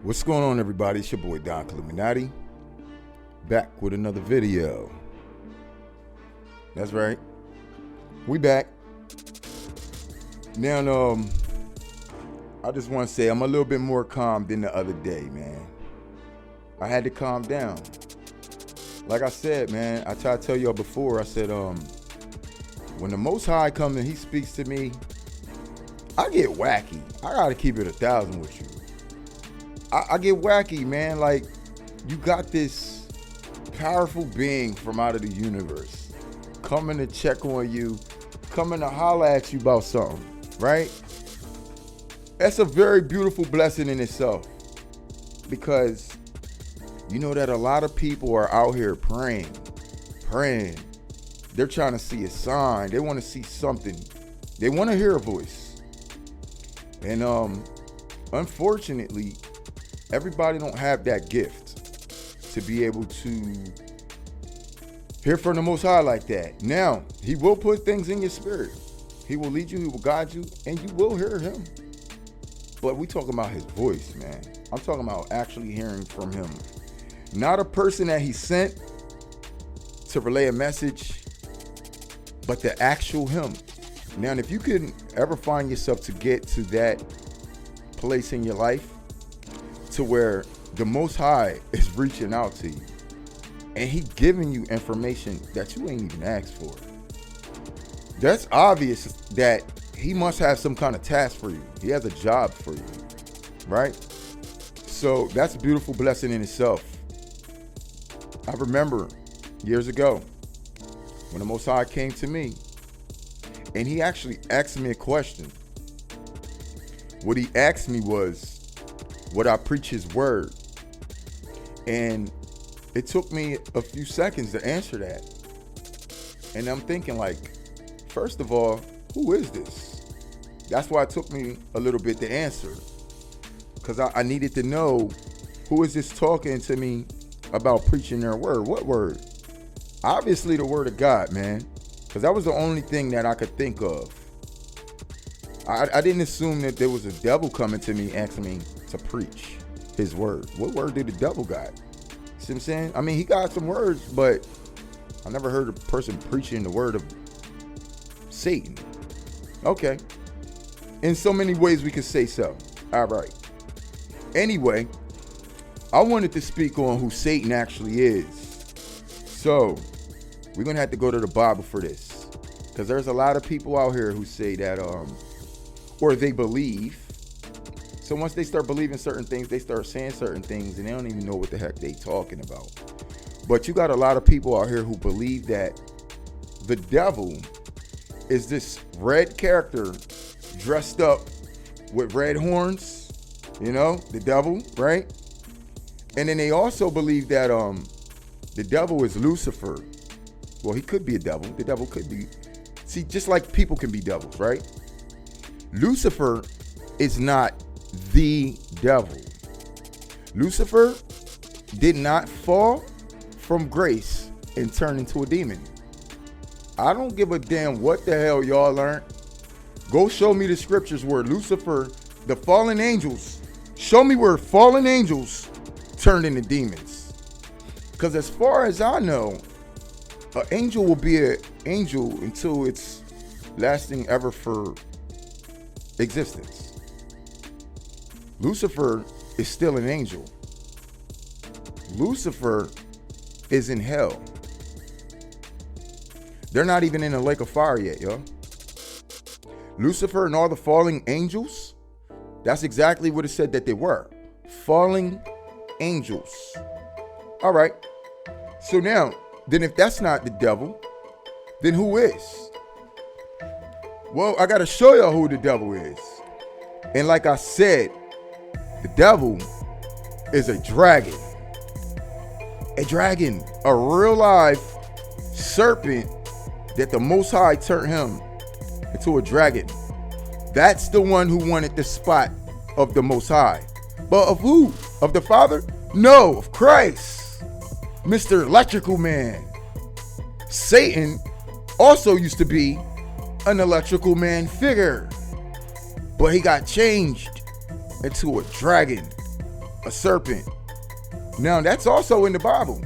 What's going on, everybody? It's your boy Don Illuminati, back with another video. That's right, we back. Now, I just want to say I'm a little bit more calm than the other day, man. I had to calm down. Like I said, man, I tried to tell y'all before, I said, when the Most High comes and he speaks to me, I get wacky. I gotta keep it 1,000 with you. I get wacky, man. Like, you got this powerful being from out of the universe coming to check on you, coming to holler at you about something, right? That's a very beautiful blessing in itself, because you know that a lot of people are out here praying. They're trying to see a sign. They want to see something. They want to hear a voice. And unfortunately, everybody don't have that gift to be able to hear from the Most High like that. Now, he will put things in your spirit. He will lead you, he will guide you, and you will hear him. But we talking about his voice, man. I'm talking about actually hearing from him. Not a person that he sent to relay a message, but the actual him. Now, if you can ever find yourself to get to that place in your life to where the Most High is reaching out to you and he giving you information that you ain't even asked for, that's obvious that he must have some kind of task for you. He has a job for you, right? So that's a beautiful blessing in itself. I remember years ago when the Most High came to me and he actually asked me a question. What he asked me was, would I preach his word? And it took me a few seconds to answer that. And I'm thinking, like, first of all, who is this? That's why it took me a little bit to answer, because I needed to know, who is this talking to me about preaching their word? What word? Obviously the word of God, man, because that was the only thing that I could think of. I didn't assume that there was a devil coming to me asking me to preach his word. What word did the devil got? See what I'm saying? I mean, he got some words, but I never heard a person preaching the word of Satan. Okay. In so many ways we could say so. All right. Anyway, I wanted to speak on who Satan actually is. So we're going to have to go to the Bible for this, because there's a lot of people out here who say that, or they believe. So once they start believing certain things, they start saying certain things, and they don't even know what the heck they talking about. But you got a lot of people out here who believe that the devil is this red character dressed up with red horns, you know, the devil, right? And then they also believe that the devil is Lucifer. Well, he could be a devil. The devil could be. See, just like people can be devils, right? Lucifer is not the devil. Lucifer did not fall from grace and turn into a demon. I don't give a damn what the hell y'all learned. Go show me the scriptures where Lucifer, the fallen angels, show me where fallen angels turned into demons. Because as far as I know, an angel will be an angel until it's lasting ever for existence. Lucifer is still an angel. Lucifer is in hell. They're not even in the lake of fire yet, yo. Lucifer and all the falling angels, that's exactly what it said that they were. Falling angels. All right. So now, then if that's not the devil, then who is? Well, I got to show y'all who the devil is. And like I said, the devil is a dragon. A dragon, a real live serpent that the Most High turned him into a dragon. That's the one who wanted the spot of the Most High. But of who? Of the Father? No, of Christ. Mr. Electrical Man. Satan also used to be an electrical man figure, but he got changed into a dragon. a serpent. Now, that's also in the Bible.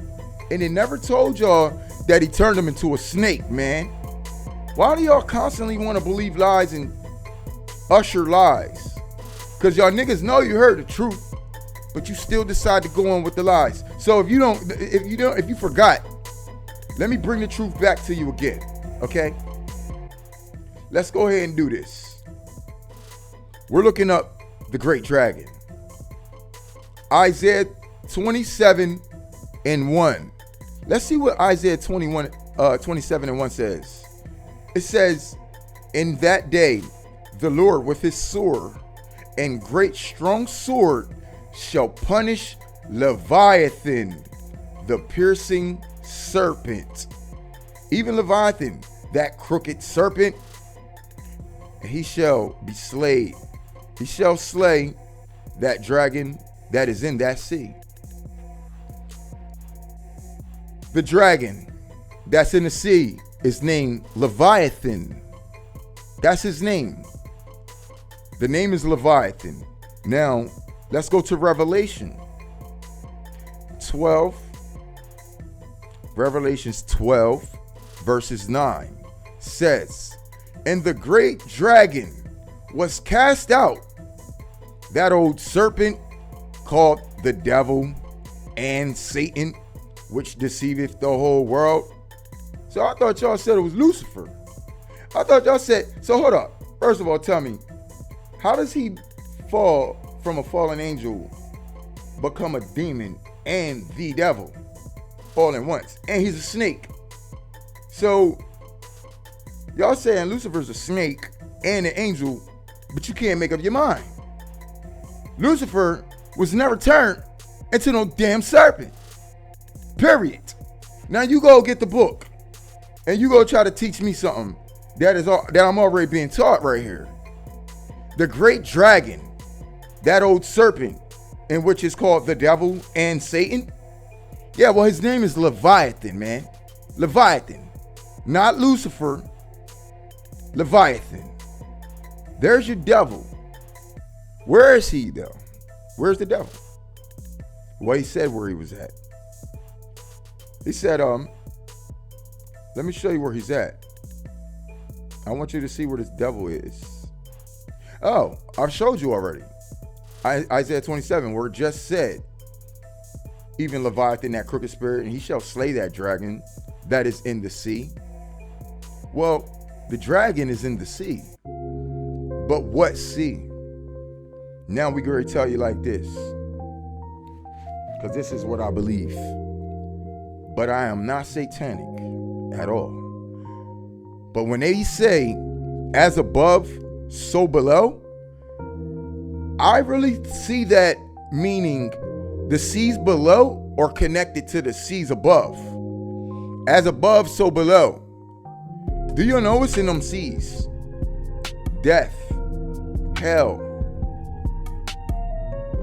And it never told y'all that he turned him into a snake, man. Why do y'all constantly want to believe lies and usher lies? Because y'all niggas know you heard the truth, but you still decide to go on with the lies. So if you forgot, let me bring the truth back to you again, okay? Let's go ahead and do this. We're looking up the great dragon. Isaiah 27:1. Let's see what Isaiah 27:1 says. It says, in that day, the Lord with his sword and great strong sword shall punish Leviathan, the piercing serpent. Even Leviathan, that crooked serpent, and he shall be slain. He shall slay that dragon that is in that sea. The dragon that's in the sea is named Leviathan. That's his name. The name is Leviathan. Now, let's go to Revelation 12. Revelations 12, verses 9 says, and the great dragon was cast out, that old serpent called the devil and Satan, which deceiveth the whole world. So I thought y'all said it was Lucifer. I thought y'all said, so hold up. First of all, tell me, how does he fall from a fallen angel, become a demon and the devil all at once? And he's a snake. So y'all saying Lucifer's a snake and an angel, but you can't make up your mind. Lucifer was never turned into no damn serpent. Period. Now you go get the book and you go try to teach me something that I'm already being taught right here. The great dragon, that old serpent, in which is called the devil and Satan. Yeah, well, his name is Leviathan, man. Leviathan, not Lucifer. Leviathan. There's your devil. Where is he though? Where's the devil? Well, he said where he was at. He said, let me show you where he's at. I want you to see where this devil is. Oh, I've showed you already. Isaiah 27, where it just said, even Leviathan, that crooked spirit, and he shall slay that dragon that is in the sea. Well, the dragon is in the sea. But what sea? Now we going to tell you like this, because this is what I believe. But I am not satanic at all. But when they say, as above, so below, I really see that meaning the seas below are connected to the seas above. As above, so below. Do you know what's in them seas? Death, hell.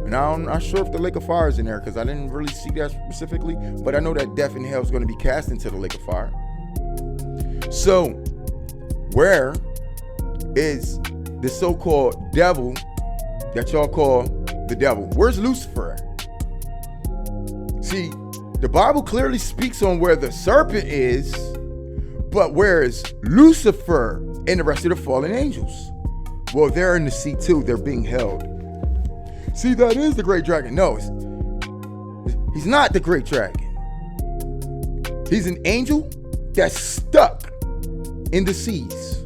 And I'm not sure if the lake of fire is in there, because I didn't really see that specifically, but I know that death and hell is going to be cast into the lake of fire. So, where is the so-called devil that y'all call the devil? Where's Lucifer at? See, the Bible clearly speaks on where the serpent is, but where is Lucifer and the rest of the fallen angels? Well, they're in the sea too. They're being held. See, that is the great dragon. No, he's not the great dragon. He's an angel that's stuck in the seas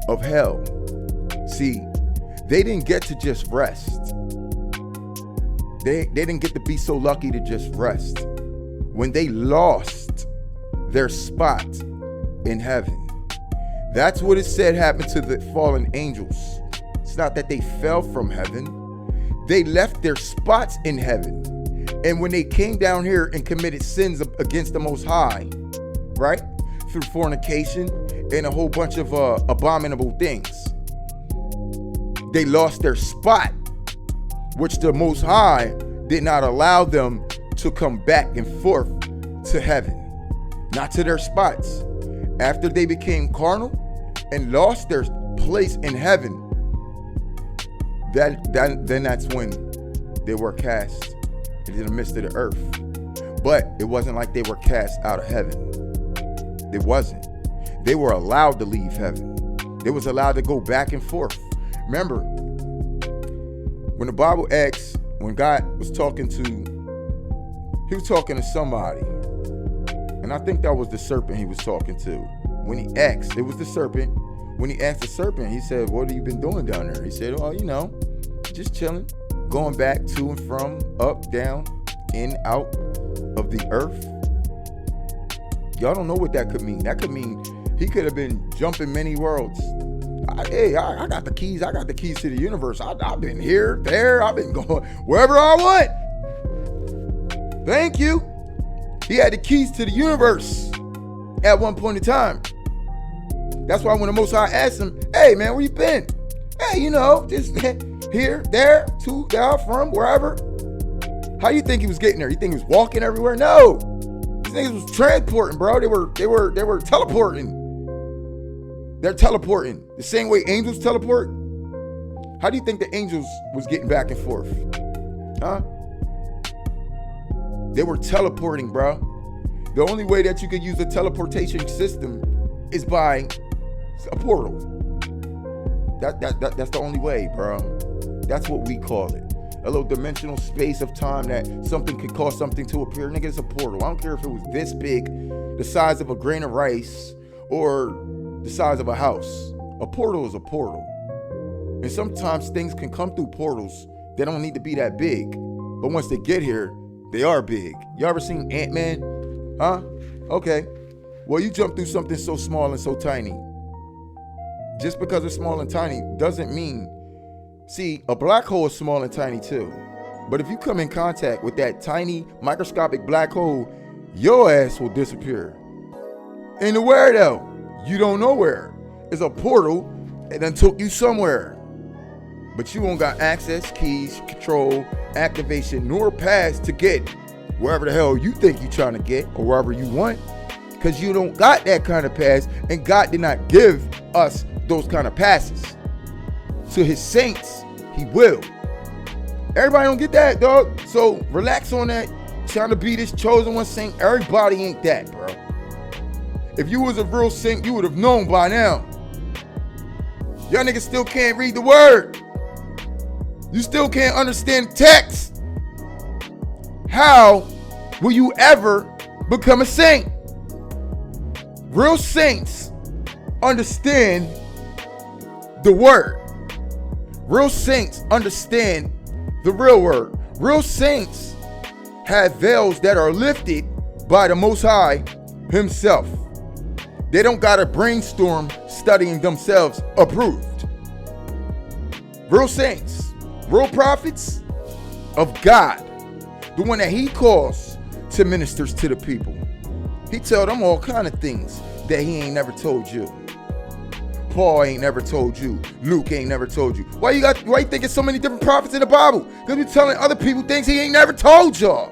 of hell. See, they didn't get to just rest. They didn't get to be so lucky to just rest. When they lost their spot in heaven, that's what it said happened to the fallen angels. It's not that they fell from heaven. They left their spots in heaven. And when they came down here and committed sins against the Most High, right? Through fornication and a whole bunch of abominable things, they lost their spot, which the Most High did not allow them to come back and forth to heaven, not to their spots. After they became carnal and lost their place in heaven, then that's when they were cast into the midst of the earth. But it wasn't like they were cast out of heaven. It wasn't. They were allowed to leave heaven. They was allowed to go back and forth. Remember, when the Bible asks, when God was talking to, he was talking to somebody. And I think that was the serpent he was talking to. When he asked, it was the serpent. When he asked the serpent, he said, what have you been doing down there? He said, oh, you know, just chilling, going back to and from, up, down, in, out of the earth. Y'all don't know what that could mean. That could mean he could have been jumping many worlds. I got the keys. I got the keys to the universe. I've been here, there. I've been going wherever I want. Thank you. He had the keys to the universe at one point in time. That's why when the Most High asked him, hey, man, where you been? Hey, you know, just here, there, to, down, from, wherever. How you think he was getting there? You think he was walking everywhere? No. These niggas was transporting, bro. They were teleporting. They're teleporting. The same way angels teleport. How do you think the angels was getting back and forth? Huh? They were teleporting, bro. The only way that you could use a teleportation system is by a portal. That's the only way, bro. That's what we call it. A little dimensional space of time that something could cause something to appear. Nigga, it's a portal. I don't care if it was this big, the size of a grain of rice, or the size of a house. A portal is a portal. And sometimes things can come through portals. They don't need to be that big. But once they get here, they are big. You ever seen Ant-Man? Huh? Okay. Well, you jump through something so small and so tiny. Just because it's small and tiny doesn't mean... See, a black hole is small and tiny too. But if you come in contact with that tiny microscopic black hole, your ass will disappear. And where though? You don't know where. It's a portal and then took you somewhere. But you won't got access, keys, control, activation, nor pass to get wherever the hell you think you're trying to get or wherever you want. Because you don't got that kind of pass, and God did not give us those kind of passes. To his saints, he will. Everybody don't get that, dog. So relax on that. Trying to be this chosen one saint. Everybody ain't that, bro. If you was a real saint, you would have known by now. Y'all niggas still can't read the word. You still can't understand text. How will you ever become a saint? Real saints understand the word. Real saints understand the real word. Real saints have veils that are lifted by the Most High himself. They don't gotta brainstorm studying themselves approved. Real saints, real prophets of God, the one that he calls to ministers to the people. He tell them all kind of things that he ain't never told you. Paul ain't never told you. Luke ain't never told you. Why you think there's so many different prophets in the Bible? Because we're telling other people things he ain't never told y'all.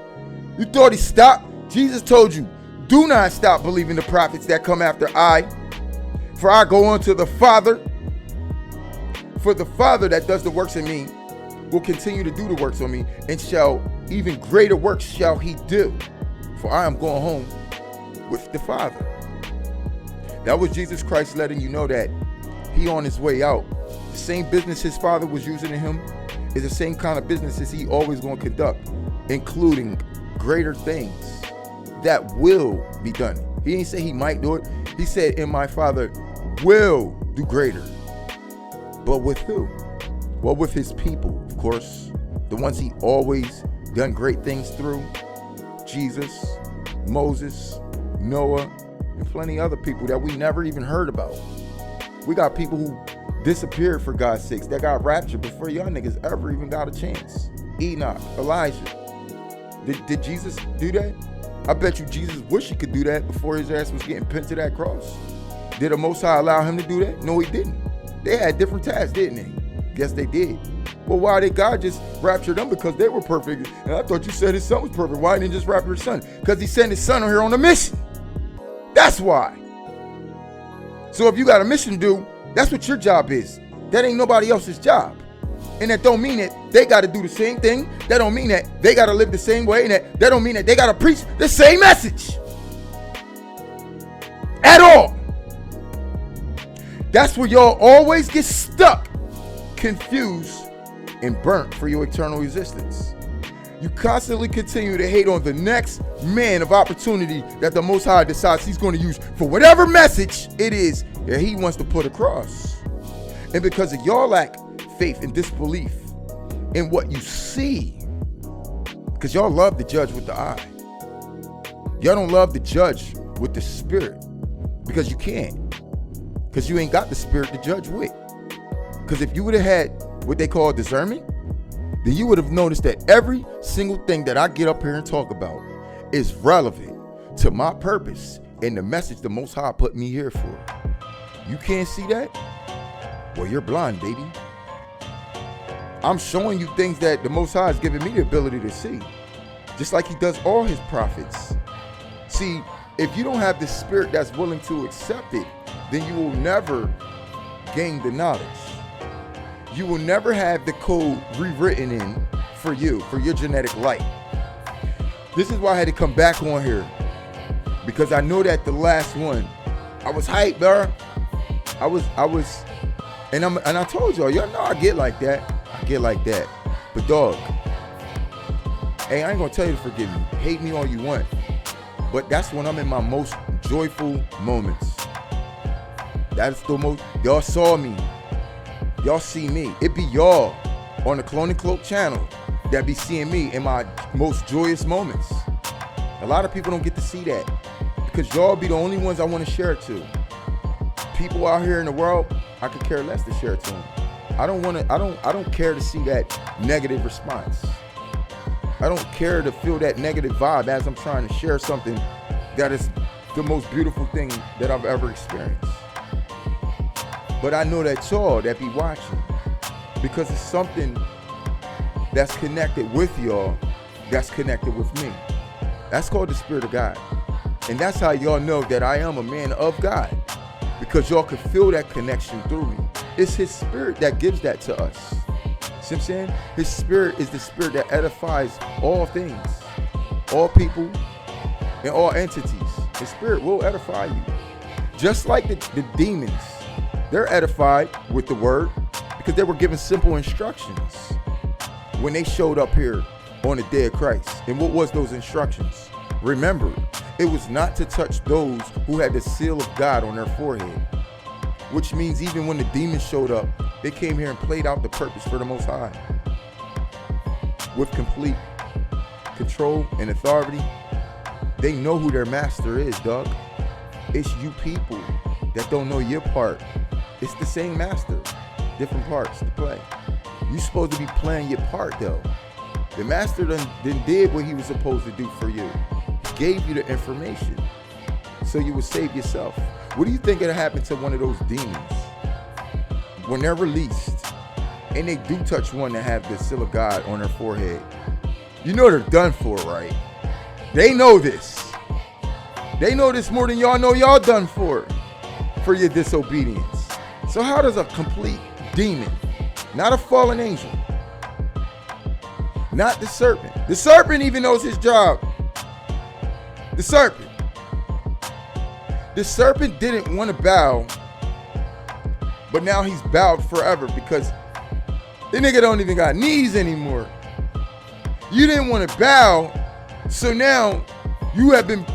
You thought he stopped? Jesus told you, do not stop believing the prophets that come after I. For I go on to the Father. For the Father that does the works in me will continue to do the works on me, and shall even greater works shall he do. For I am going home with the Father. That was Jesus Christ letting you know that he on his way out. The same business his Father was using in him is the same kind of businesses he always going to conduct, including greater things that will be done. He ain't say he might do it. He said, and my Father will do greater. But with who? Well, with his people, of course. The ones he always done great things through. Jesus, Moses, Noah, and plenty other people that we never even heard about. We got people who disappeared for God's sakes, that got raptured before y'all niggas ever even got a chance. Enoch, Elijah. Did Jesus do that? I bet you Jesus wish he could do that before his ass was getting pinned to that cross. Did the Most High allow him to do that? No, he didn't. They had different tasks, didn't they? Guess they did. Well, why did God just rapture them? Because they were perfect. And I thought you said his son was perfect. Why didn't he just rapture his son? Because he sent his son on here on a mission. That's why. So if you got a mission to do, that's what your job is. That ain't nobody else's job. And that don't mean that they got to do the same thing. That don't mean that they got to live the same way. And that don't mean that they got to preach the same message. At all. That's where y'all always get stuck, confused, and burnt for your eternal existence. You constantly continue to hate on the next man of opportunity that the Most High decides he's going to use for whatever message it is that he wants to put across. And because of y'all lack faith and disbelief in what you see, because y'all love to judge with the eye. Y'all don't love to judge with the spirit, because you can't. Because you ain't got the spirit to judge with. Because if you would have had what they call discernment, then you would have noticed that every single thing that I get up here and talk about is relevant to my purpose and the message the Most High put me here for. You can't see that? Well, you're blind, baby. I'm showing you things that the Most High has given me the ability to see, just like he does all his prophets. See, if you don't have the spirit that's willing to accept it, then you will never gain the knowledge. You will never have the code rewritten in for you, for your genetic light. This is why I had to come back on here, because I know that the last one, I was hyped, bro. I was, and I told y'all know I get like that. I get like that. But dog, hey, I ain't gonna tell you to forgive me. Hate me all you want. But that's when I'm in my most joyful moments. That's the most, y'all saw me. Y'all see me. It be y'all on the Clone and Cloak channel that be seeing me in my most joyous moments. A lot of people don't get to see that, because y'all be the only ones I want to share it to. People out here in the world, I could care less to share it to them. I don't care to see that negative response. I don't care to feel that negative vibe as I'm trying to share something that is the most beautiful thing that I've ever experienced. But I know that y'all that be watching, because it's something that's connected with y'all, that's connected with me. That's called the Spirit of God. And that's how y'all know that I am a man of God, because y'all can feel that connection through me. It's his spirit that gives that to us. See what I'm saying? His spirit is the spirit that edifies all things, all people, and all entities. His spirit will edify you. Just like the demons, they're edified with the word, because they were given simple instructions when they showed up here on the day of Christ. And what was those instructions? Remember, it was not to touch those who had the seal of God on their forehead. Which means even when the demons showed up, they came here and played out the purpose for the Most High. With complete control and authority. They know who their master is, dog. It's you people that don't know your part. It's the same master, different parts to play. You're supposed to be playing your part, though. The master done did what he was supposed to do for you. He gave you the information so you would save yourself. What do you think it'll happen to one of those demons when they're released and they do touch one that have the seal of God on their forehead? You know they're done for, right? They know this. They know this more than y'all know y'all done for your disobedience. So how does a complete demon, not a fallen angel, not the serpent even knows his job. The serpent didn't want to bow, but now he's bowed forever, because the nigga don't even got knees anymore. You didn't want to bow, so now you have been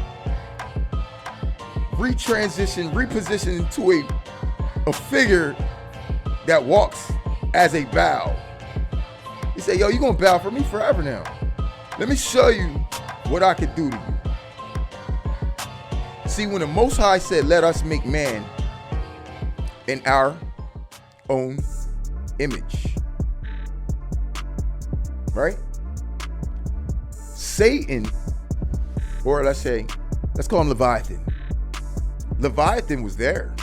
repositioned into a figure that walks as a bow. He said, yo, you gonna bow for me forever now. Let me show you what I could do to you. See, when the Most High said, let us make man in our own image, right? Satan, or let's call him Leviathan. Leviathan was there.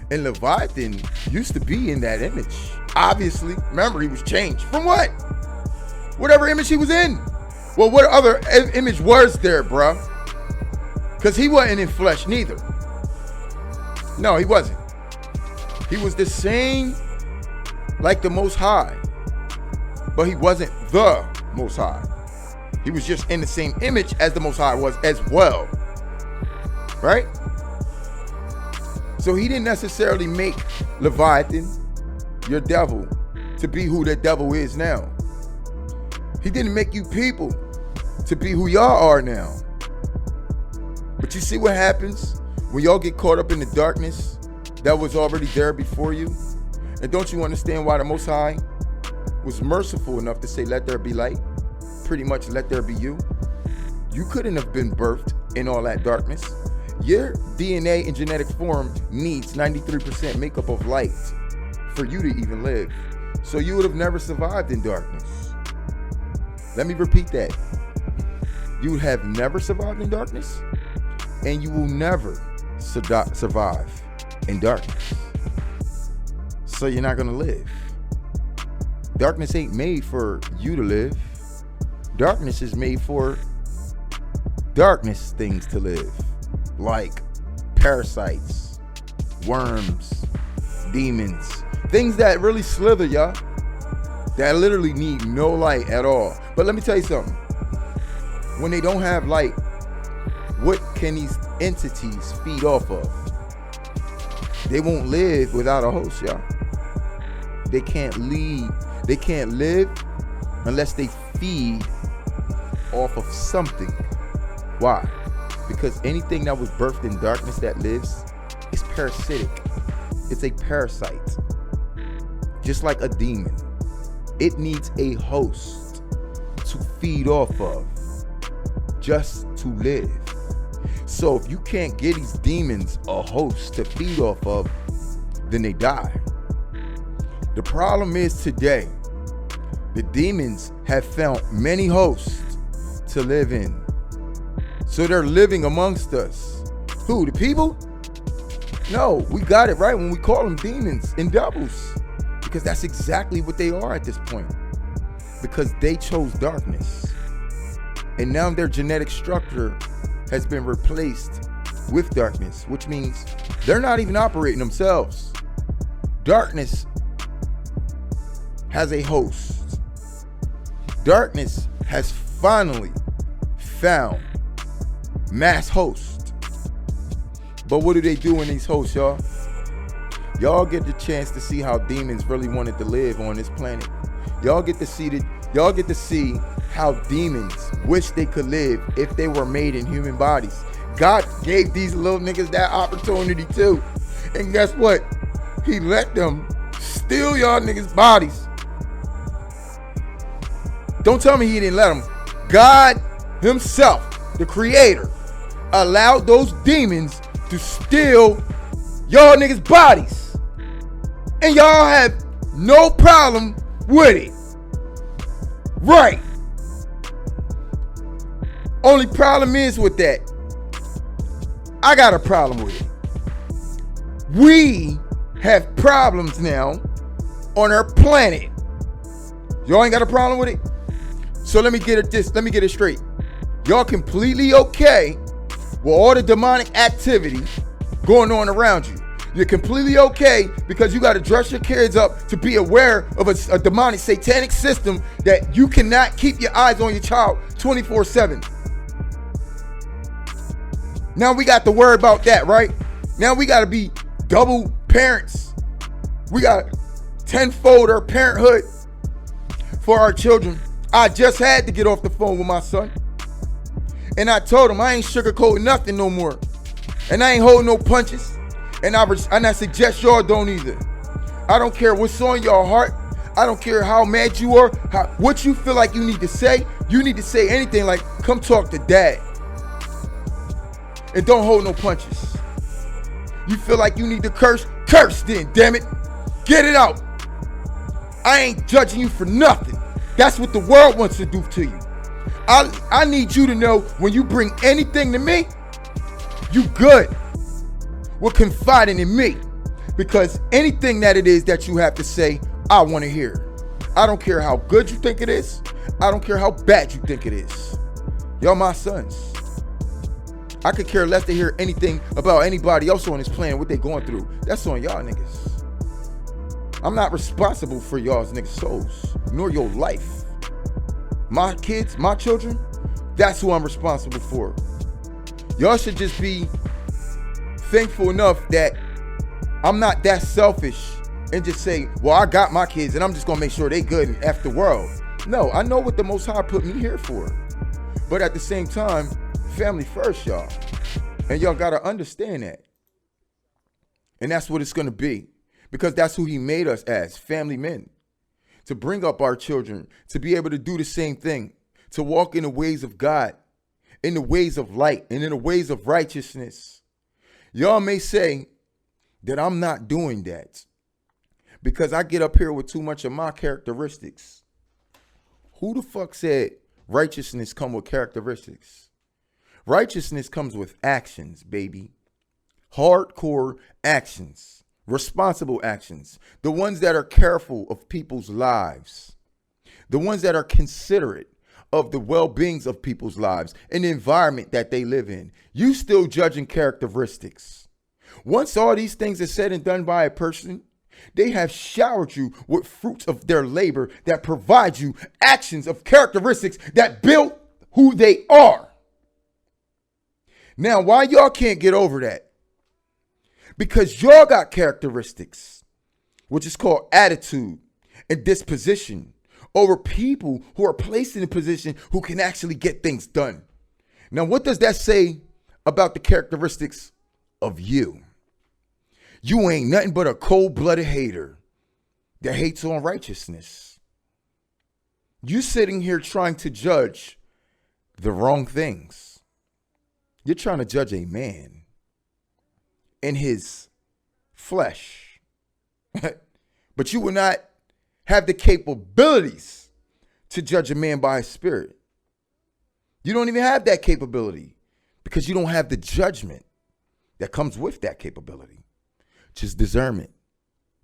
And Leviathan used to be in that image. Obviously, remember, he was changed. From what? Whatever image he was in. Well, what other image was there, bruh? Because he wasn't in flesh neither. No, he wasn't. He was the same like the Most High. but he wasn't the Most High. He was just in the same image as the Most High was as well. Right? So he didn't necessarily make Leviathan, your devil, to be who that devil is now. He didn't make you people to be who y'all are now. But you see what happens when y'all get caught up in the darkness that was already there before you? And don't you understand why the Most High was merciful enough to say, let there be light? Pretty much, let there be you. You couldn't have been birthed in all that darkness. Your DNA and genetic form needs 93% makeup of light for you to even live. So you would have never survived in darkness. Let me repeat that. You would have never survived in darkness, and you will never survive in darkness. So you're not gonna live. Darkness ain't made for you to live. Darkness is made for darkness things to live. Like parasites, worms, demons, things that really slither, y'all, that literally need no light at all. But let me tell you something. When they don't have light, what can these entities feed off of? They won't live without a host, y'all. They can't live unless they feed off of something. Why? Because anything that was birthed in darkness that lives is parasitic. It's a parasite. Just like a demon. It needs a host to feed off of just to live. So if you can't get these demons a host to feed off of, then they die. The problem is today, the demons have found many hosts to live in. So they're living amongst us. Who, the people? No, we got it right when we call them demons and devils. Because that's exactly what they are at this point. Because they chose darkness. And now their genetic structure has been replaced with darkness, which means they're not even operating themselves. Darkness has a host. Darkness has finally found mass host. But what do they do in these hosts, y'all? Y'all get the chance to see how demons really wanted to live on this planet. Y'all get to see how demons wish they could live if they were made in human bodies. God gave these little niggas that opportunity too. And guess what? He let them steal y'all niggas' bodies. Don't tell me he didn't let them. God himself, the creator, allowed those demons to steal y'all niggas' bodies. And y'all have no problem with it. Right. Only problem is with that, I got a problem with it. We have problems now on our planet. Y'all ain't got a problem with it? So let me get it straight. Y'all completely okay with all the demonic activity going on around you. You're completely okay because you got to dress your kids up to be aware of a demonic satanic system that you cannot keep your eyes on your child 24/7. Now we got to worry about that, right? Now we got to be double parents. We got tenfold our parenthood for our children. I just had to get off the phone with my son. And I told him I ain't sugarcoating nothing no more. And I ain't holding no punches. And I suggest y'all don't either. I don't care what's on your heart. I don't care how mad you are, what you feel like you need to say. You need to say anything like, come talk to dad. And don't hold no punches. You feel like you need to curse? Curse then, damn it. Get it out. I ain't judging you for nothing. That's what the world wants to do to you. I need you to know when you bring anything to me, you good with confiding in me. Because anything that it is that you have to say, I want to hear. I don't care how good you think it is. I don't care how bad you think it is. Y'all my sons. I could care less to hear anything about anybody else on this planet, what they going through. That's on y'all niggas. I'm not responsible for y'all's niggas' souls, nor your life. My kids, my children, that's who I'm responsible for. Y'all should just be thankful enough that I'm not that selfish and just say, well, I got my kids and I'm just gonna make sure they good and F the world. No, I know what the Most High put me here for. But at the same time, family first, y'all. And y'all gotta understand that. And that's what it's gonna be. Because that's who he made us as, family men. To bring up our children, to be able to do the same thing, to walk in the ways of God, in the ways of light, and in the ways of righteousness. Y'all may say that I'm not doing that because I get up here with too much of my characteristics. Who the fuck said righteousness come with characteristics? Righteousness comes with actions, baby. Hardcore actions. Responsible actions, the ones that are careful of people's lives, the ones that are considerate of the well-beings of people's lives and the environment that they live in. You still judging characteristics. Once all these things are said and done by a person, they have showered you with fruits of their labor that provide you actions of characteristics that build who they are. Now, why y'all can't get over that? Because y'all got characteristics, which is called attitude and disposition, over people who are placed in a position who can actually get things done. Now, what does that say about the characteristics of you? You ain't nothing but a cold-blooded hater that hates on righteousness. You sitting here trying to judge the wrong things. You're trying to judge a man in his flesh. But you will not have the capabilities to judge a man by his spirit. You don't even have that capability because you don't have the judgment that comes with that capability. Just discernment.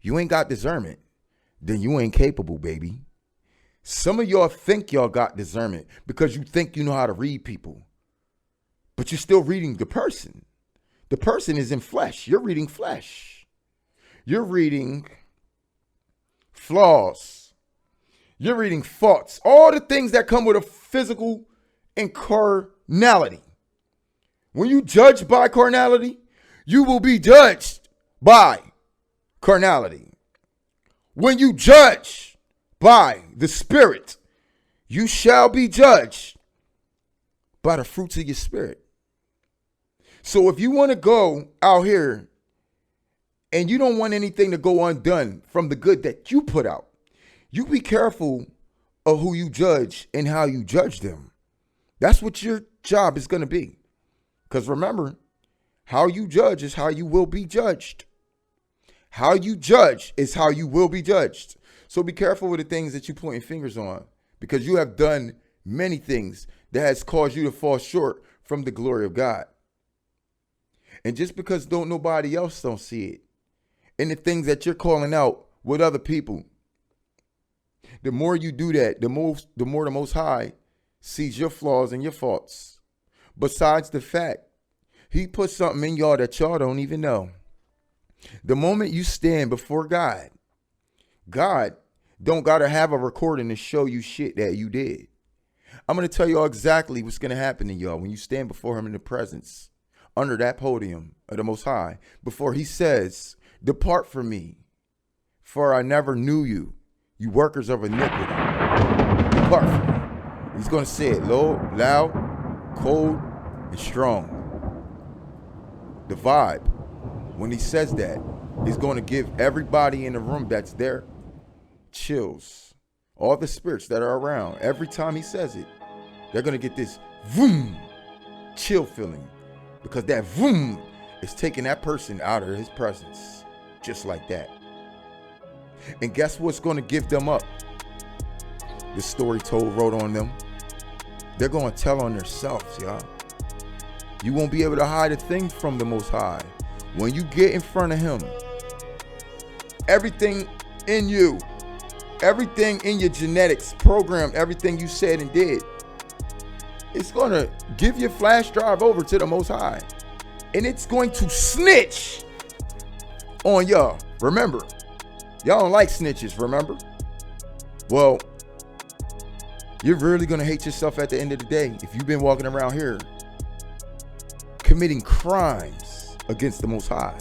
You ain't got discernment, then you ain't capable, baby. Some of y'all think y'all got discernment because you think you know how to read people, but you're still reading the person. The person is in flesh. You're reading flesh. You're reading flaws. You're reading faults. All the things that come with a physical and carnality. When you judge by carnality, you will be judged by carnality. When you judge by the Spirit, you shall be judged by the fruits of your spirit. So if you want to go out here and you don't want anything to go undone from the good that you put out, you be careful of who you judge and how you judge them. That's what your job is going to be. Because remember, how you judge is how you will be judged. How you judge is how you will be judged. So be careful with the things that you pointing fingers on, because you have done many things that has caused you to fall short from the glory of God. And just because nobody else don't see it, and the things that you're calling out with other people, the more you do that, the more the Most High sees your flaws and your faults. Besides the fact, he put something in y'all that y'all don't even know. The moment you stand before God, God don't gotta have a recording to show you shit that you did. I'm gonna tell y'all exactly what's gonna happen to y'all when you stand before him in the presence, under that podium of the Most High, before he says, "Depart from me, for I never knew you, you workers of iniquity." Depart from me. He's going to say it low, loud, cold, and strong. The vibe, when he says that, is going to give everybody in the room that's there chills. All the spirits that are around, every time he says it, they're going to get this vroom, chill feeling. Because that vroom is taking that person out of his presence. Just like that. And guess what's going to give them up? The story wrote on them. They're going to tell on themselves, y'all. You won't be able to hide a thing from the Most High. When you get in front of him, everything in you, everything in your genetics, programmed, everything you said and did, it's going to give your flash drive over to the Most High. And it's going to snitch on y'all. Remember, Y'all don't like snitches, remember? Well, you're really going to hate yourself at the end of the day if you've been walking around here committing crimes against the Most High.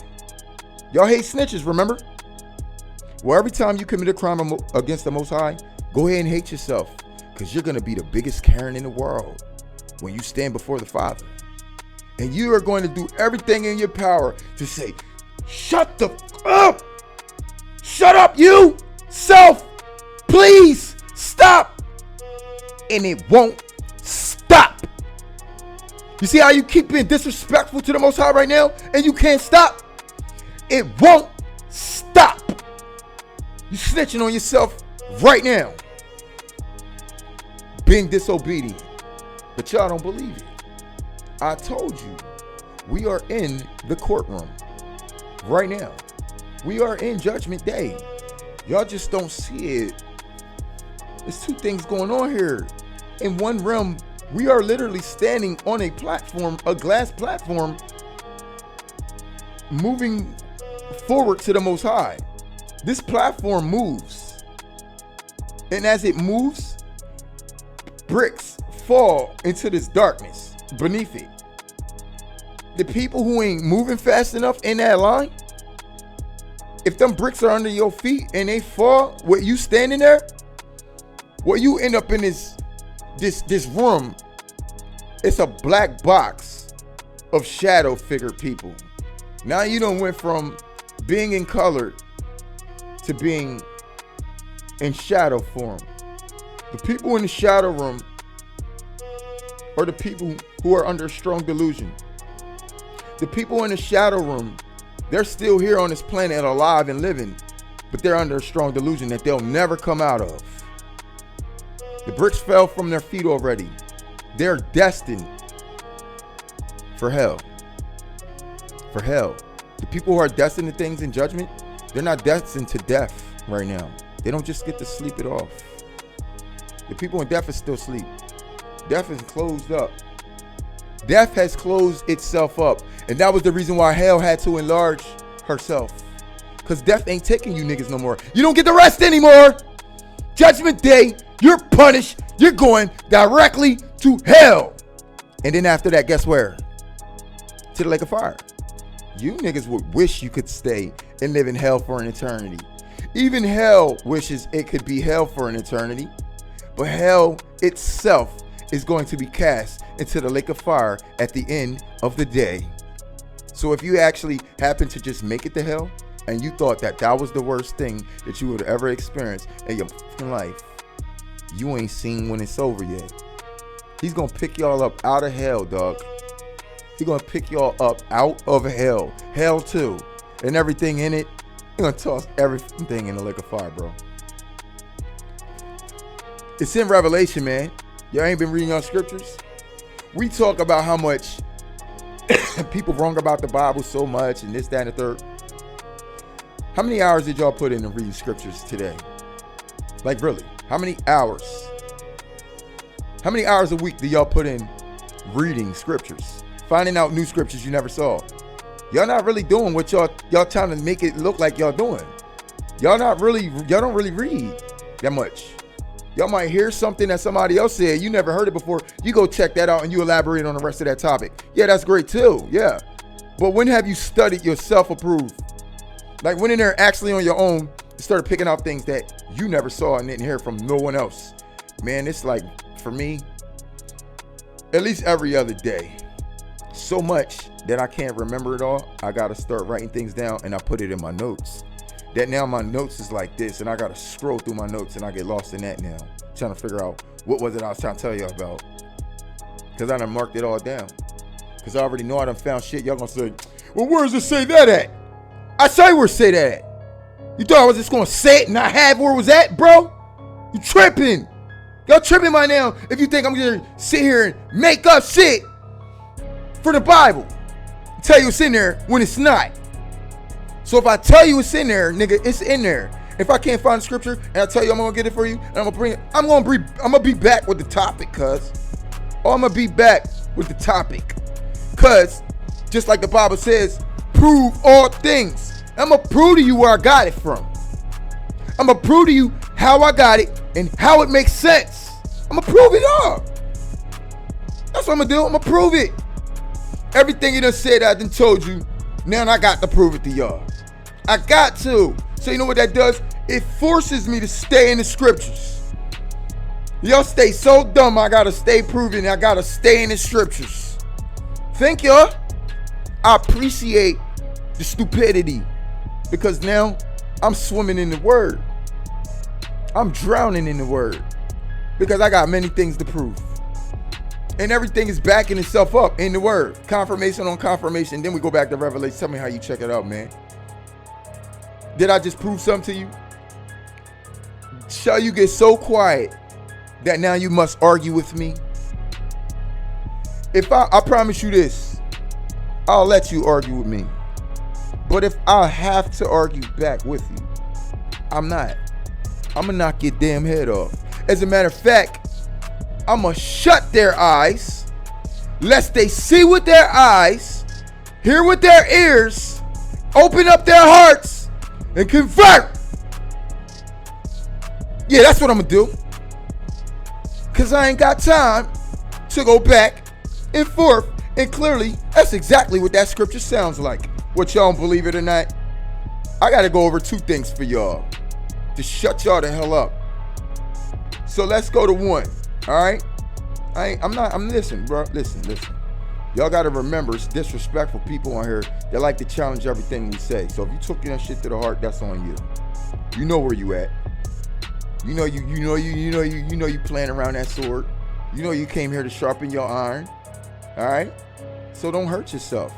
Y'all hate snitches, remember? Well, every time you commit a crime against the Most High, go ahead and hate yourself, because you're going to be the biggest Karen in the world when you stand before the Father. And you are going to do everything in your power to say, shut the up! Shut up, you self! Please stop! And it won't stop. You see how you keep being disrespectful to the Most High right now and you can't stop? It won't stop. You snitching on yourself right now, being disobedient, but y'all don't believe it. I told you, we are in the courtroom right now. We are in Judgment Day. Y'all just don't see it. There's two things going on here. In one realm, we are literally standing on a platform, a glass platform, moving forward to the Most High. This platform moves. And as it moves, bricks fall into this darkness beneath it. The people who ain't moving fast enough in that line, if them bricks are under your feet and they fall with you standing there, well, you end up in this room. It's a black box of shadow figure people. Now you done went from being in color to being in shadow form. The people in the shadow room are the people who are under strong delusion. The people in the shadow room, they're still here on this planet alive and living, but they're under a strong delusion that they'll never come out of. The bricks fell from their feet already. They're destined for hell. For hell. The people who are destined to things in judgment, they're not destined to death right now. They don't just get to sleep it off. The people in death is still asleep. Death is closed up. Death has closed itself up. And that was the reason why hell had to enlarge herself. Because death ain't taking you niggas no more. You don't get to rest anymore. Judgment Day, you're punished. You're going directly to hell. And then after that, guess where? To the lake of fire. You niggas would wish you could stay and live in hell for an eternity. Even hell wishes it could be hell for an eternity. But hell itself is going to be cast into the lake of fire at the end of the day. So if you actually happen to just make it to hell and you thought that that was the worst thing that you would ever experience in your life, you ain't seen when it's over yet. He's gonna pick y'all up out of hell, dog. He's gonna pick y'all up out of hell. Hell too. And everything in it. He's gonna toss everything in the lake of fire, bro. It's in Revelation, man. Y'all ain't been reading your scriptures? We talk about how much people wrong about the Bible so much and this, that, and the third. How many hours did y'all put in to read scriptures today? Like really, how many hours? How many hours a week do y'all put in reading scriptures? Finding out new scriptures you never saw? Y'all not really doing what y'all trying to make it look like y'all doing. Y'all don't really read that much. Y'all might hear something that somebody else said, you never heard it before. You go check that out and you elaborate on the rest of that topic. Yeah, that's great too, yeah. But when have you studied yourself approved? Like when in there actually on your own, you started picking out things that you never saw and didn't hear from no one else. Man, it's like, for me, at least every other day. So much that I can't remember it all. I gotta start writing things down and I put it in my notes. That now my notes is like this and I gotta scroll through my notes and I get lost in that now. Trying to figure out what was it I was trying to tell you about. Cause I done marked it all down. Cause I already know I done found shit. Y'all gonna say, well, where does it say that at? I say where it say that at. You thought I was just gonna say it and not have where it was at, bro? You tripping. Y'all tripping by now if you think I'm gonna sit here and make up shit for the Bible. Tell you it's in there when it's not. So if I tell you it's in there, nigga, it's in there. If I can't find the scripture and I tell you I'm gonna get it for you and I'm gonna bring it, I'm gonna be back with the topic, cuz. Oh, I'm gonna be back with the topic. Cuz, just like the Bible says, prove all things. I'm gonna prove to you where I got it from. I'm going to prove to you how I got it and how it makes sense. I'm going to prove it all. That's what I'm going to do. I'm going to prove it. Everything you done said, I done told you. Now I got to prove it to y'all. I got to. So you know what that does? It forces me to stay in the scriptures. Y'all stay so dumb, I got to stay proving. I got to stay in the scriptures. Thank y'all. I appreciate the stupidity because now I'm swimming in the word. I'm drowning in the word because I got many things to prove. And everything is backing itself up in the word. Confirmation on confirmation. Then we go back to Revelation. Tell me how you check it out, man. Did I just prove something to you? Shall you get so quiet that now you must argue with me? If I promise you this, I'll let you argue with me. But if I have to argue back with you, I'm not. I'm going to knock your damn head off. As a matter of fact, I'm going to shut their eyes, lest they see with their eyes, hear with their ears, open up their hearts, and convert. Yeah, that's what I'm going to do. Because I ain't got time to go back and forth. And clearly, that's exactly what that scripture sounds like. What y'all don't believe it or not, I got to go over two things for y'all to shut y'all the hell up. So let's go to one. All right? Listen, bro. Listen. Y'all got to remember, it's disrespectful people on here that like to challenge everything we say. So if you took that shit to the heart, that's on you. You know where you at. You know you playing around that sword. You know you came here to sharpen your iron. All right? So don't hurt yourself.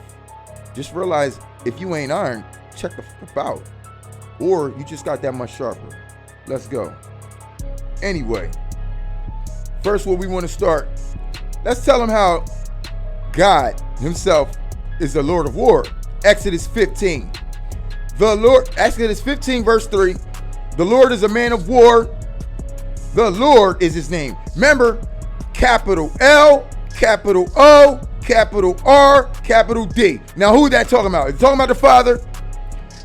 Just realize if you ain't iron, check the fuck out. Or you just got that much sharper. Let's go. Anyway, first what we want to start, let's tell them how God himself is the Lord of war. Exodus 15. Exodus 15 verse 3. The Lord is a man of war. The Lord is his name. Remember, capital L, capital O, capital R, capital D. Now who is that talking about? It's talking about the Father.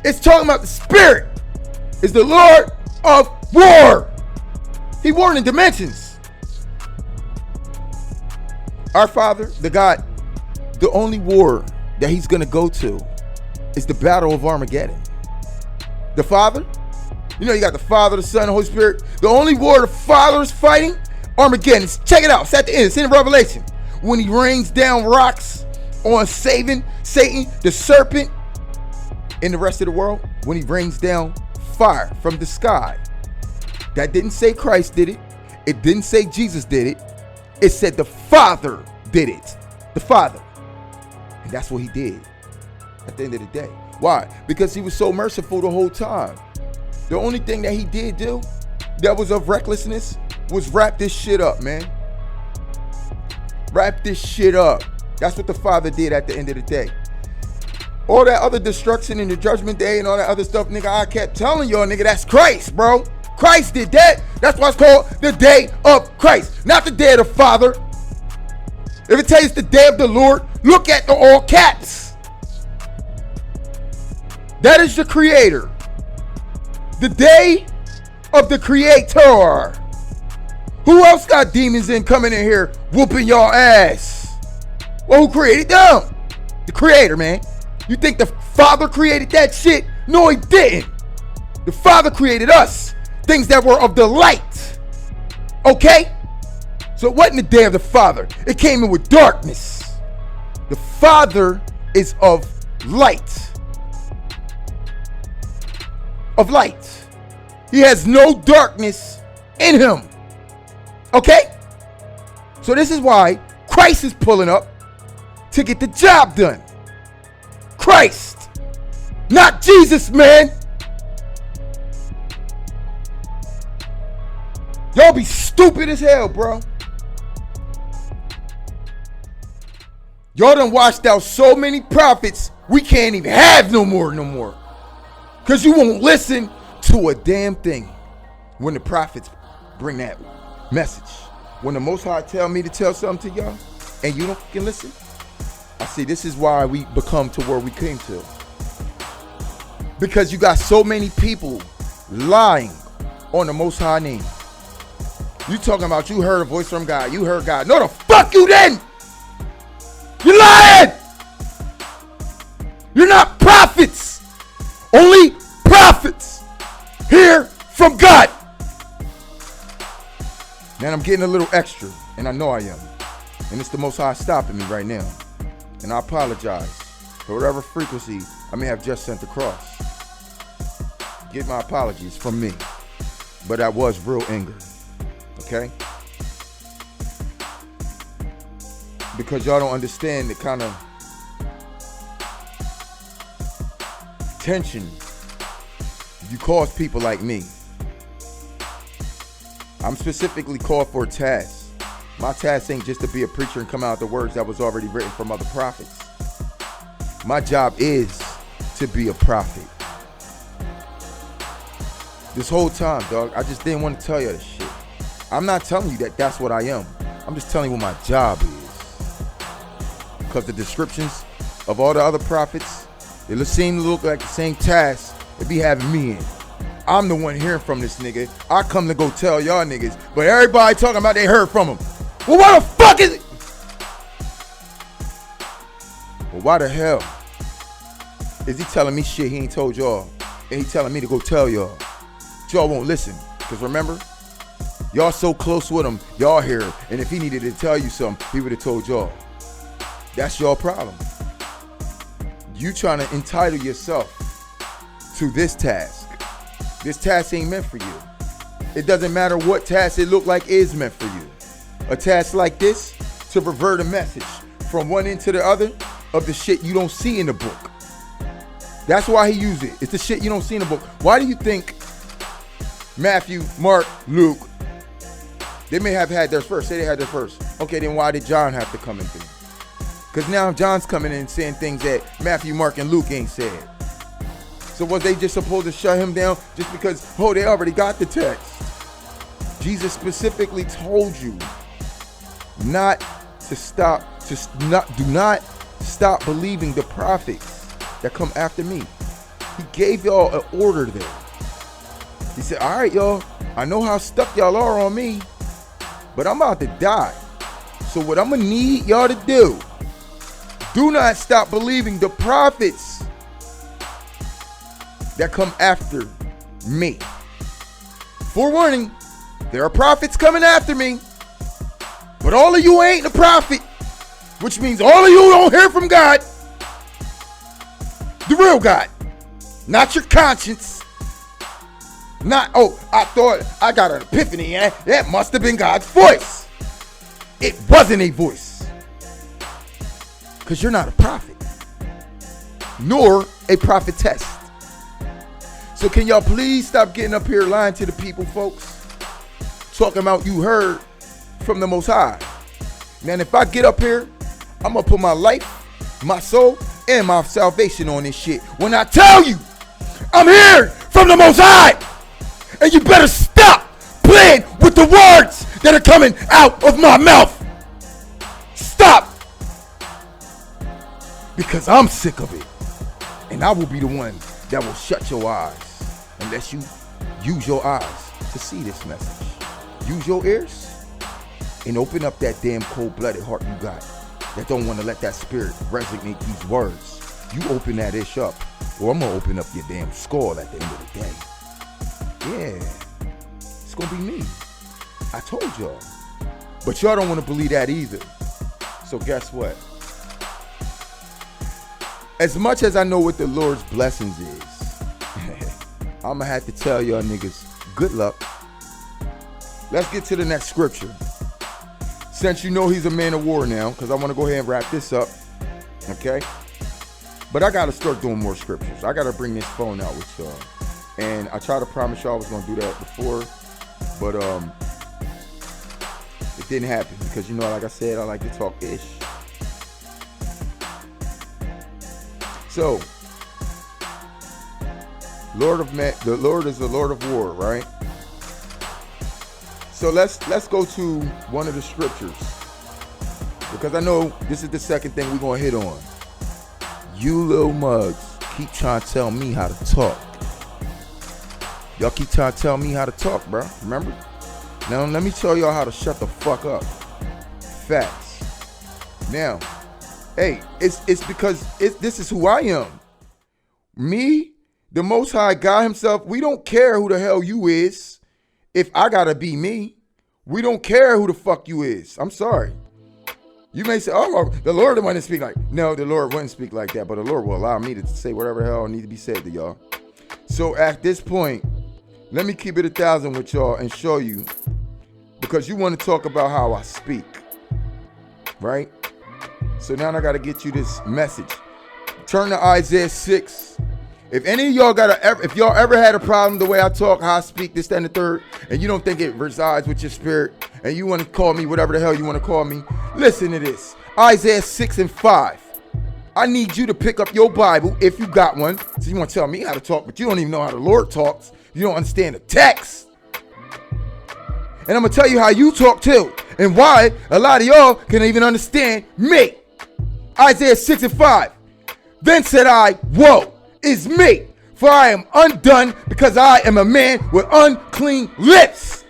It's talking about the Spirit. It's the Lord of war. He warred in dimensions. Our Father, the God, the only war that he's going to go to is the battle of Armageddon. The Father, you know, you got the Father, the Son, the Holy Spirit. The only war the Father is fighting, Armageddon. Check it out. It's at the end. It's in Revelation. When he rains down rocks on Satan, the serpent, and the rest of the world. When he rains down fire from the sky. That didn't say Christ did it. It didn't say Jesus did it. It said the Father did it. The Father. And that's what he did at the end of the day. Why? Because he was so merciful the whole time. The only thing that he did do that was of recklessness was wrap this shit up, man. Wrap this shit up. That's what the Father did at the end of the day. All that other destruction in the judgment day and all that other stuff, nigga, I kept telling y'all, nigga, that's Christ, bro. Christ did that. That's why it's called the day of Christ, not the day of the Father. If it tells you it's the day of the Lord, look at the all caps. That is the Creator. The day of the Creator. Who else got demons in coming in here whooping y'all ass? Well, who created them? The Creator, man. You think the Father created that shit? No, he didn't. The Father created us. Things that were of the light. Okay? So it wasn't the day of the Father. It came in with darkness. The Father is of light. Of light. He has no darkness in him. Okay? So this is why Christ is pulling up to get the job done. Christ. Not Jesus, man. Y'all be stupid as hell, bro. Y'all done washed out so many prophets, we can't even have no more. Because you won't listen to a damn thing when the prophets bring that message. When the Most High tell me to tell something to y'all, and you don't fucking listen, I see this is why we become to where we came to. Because you got so many people lying on the Most High name. You talking about you heard a voice from God. You heard God. No, the fuck you didn't. You're lying. You're not prophets. Only prophets hear from God. Man, I'm getting a little extra, and I know I am. And it's the Most High stopping me right now. And I apologize for whatever frequency I may have just sent across. Get my apologies from me. But that was real anger. Okay? Because y'all don't understand the kind of tension you cause people like me. I'm specifically called for a task. My task ain't just to be a preacher and come out the words that was already written from other prophets. My job is to be a prophet. This whole time, dog, I just didn't want to tell you this shit. I'm not telling you that that's what I am. I'm just telling you what my job is. Because the descriptions of all the other prophets, they seem to look like the same task they be having me in. I'm the one hearing from this nigga. I come to go tell y'all niggas, but everybody talking about they heard from him. Well, why the fuck is it? Well, why the hell is he telling me shit he ain't told y'all? And he telling me to go tell y'all. But y'all won't listen. Because remember, y'all so close with him, y'all hear him. And if he needed to tell you something, he would have told y'all. That's your problem. You trying to entitle yourself to this task. This task ain't meant for you. It doesn't matter what task it look like is meant for you. A task like this, to pervert a message from one end to the other of the shit you don't see in the book. That's why he used it. It's the shit you don't see in the book. Why do you think Matthew, Mark, Luke, they may have had theirs first? Say they had theirs first. Okay, then why did John have to come in through? Because now John's coming in and saying things that Matthew, Mark, and Luke ain't said. So was they just supposed to shut him down just because, oh, they already got the text? Jesus specifically told you not to stop, do not stop believing the prophets that come after me. He gave y'all an order there. He said, all right, y'all, I know how stuck y'all are on me, but I'm about to die. So what I'm gonna need y'all to do not stop believing the prophets that come after me. Forewarning, there are prophets coming after me, but all of you ain't a prophet, which means all of you don't hear from God, the real God, not your conscience. Not, oh, I thought I got an epiphany, and that must have been God's voice. It wasn't a voice, because you're not a prophet, nor a prophetess. So can y'all please stop getting up here lying to the people, folks? Talking about you heard from the Most High. Man, if I get up here, I'm going to put my life, my soul, and my salvation on this shit. When I tell you, I'm here from the Most High. And you better stop playing with the words that are coming out of my mouth. Stop. Because I'm sick of it. And I will be the one that will shut your eyes unless you use your eyes to see this message. Use your ears and open up that damn cold-blooded heart you got that don't want to let that spirit resonate these words. You open that ish up, or I'm going to open up your damn skull at the end of the day. Yeah, it's going to be me. I told y'all. But y'all don't want to believe that either. So guess what? As much as I know what the Lord's blessings is, I'm going to have to tell y'all niggas, good luck. Let's get to the next scripture. Since you know he's a man of war now, because I want to go ahead and wrap this up. Okay? But I got to start doing more scriptures. I got to bring this phone out with y'all. And I tried to promise y'all I was going to do that before. But it didn't happen. Because, you know, like I said, I like to talk ish. So, the Lord is the Lord of war, right? So let's go to one of the scriptures, because I know this is the second thing we're gonna hit on. You little mugs keep trying to tell me how to talk. Y'all keep trying to tell me how to talk, bro. Remember? Now let me tell y'all how to shut the fuck up. Facts. Now, hey, it's because this is who I am. Me, the Most High God himself, we don't care who the hell you is. If I gotta be me, we don't care who the fuck you is. I'm sorry. You may say, oh, the Lord wouldn't speak like. No, the Lord wouldn't speak like that, but the Lord will allow me to say whatever the hell needs to be said to y'all. So at this point, let me keep it 1,000 with y'all and show you, because you want to talk about how I speak, right? So now I got to get you this message. Turn to Isaiah 6. If any of y'all if y'all ever had a problem the way I talk, how I speak, this, that, and the third, and you don't think it resides with your spirit, and you want to call me whatever the hell you want to call me, listen to this. Isaiah 6 and 5. I need you to pick up your Bible if you got one. So you want to tell me how to talk, but you don't even know how the Lord talks. You don't understand the text. And I'm going to tell you how you talk too, and why a lot of y'all can't even understand me. Isaiah 6 and 5. Then said I, woe is me, for I am undone, because I am a man with unclean lips,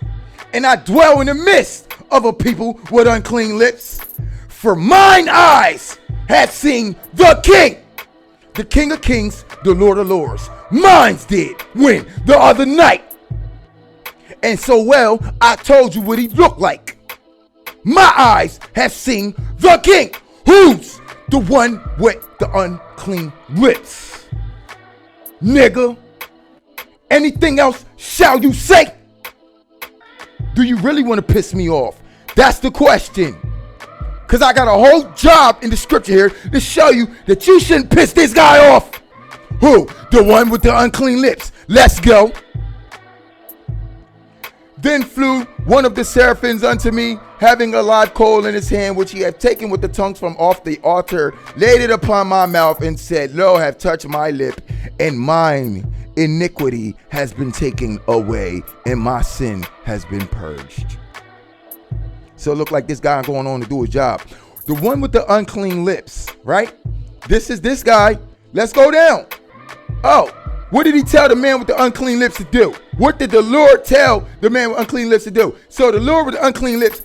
and I dwell in the midst of a people with unclean lips. For mine eyes have seen the King of Kings, the Lord of Lords. Mine's did when the other night. And so well, I told you what he looked like. My eyes have seen the King. Who's the one with the unclean lips? Nigga, anything else shall you say? Do you really want to piss me off? That's the question. Because I got a whole job in the scripture here to show you that you shouldn't piss this guy off. Who? The one with the unclean lips. Let's go. Then flew one of the seraphims unto me, having a live coal in his hand, which he had taken with the tongues from off the altar, laid it upon my mouth, and said, Lo, have touched my lip, and mine iniquity has been taken away, and my sin has been purged. So it looked like this guy going on to do his job. The one with the unclean lips, right? This is this guy. Let's go down. Oh, what did he tell the man with the unclean lips to do? What did the Lord tell the man with unclean lips to do? So the Lord with the unclean lips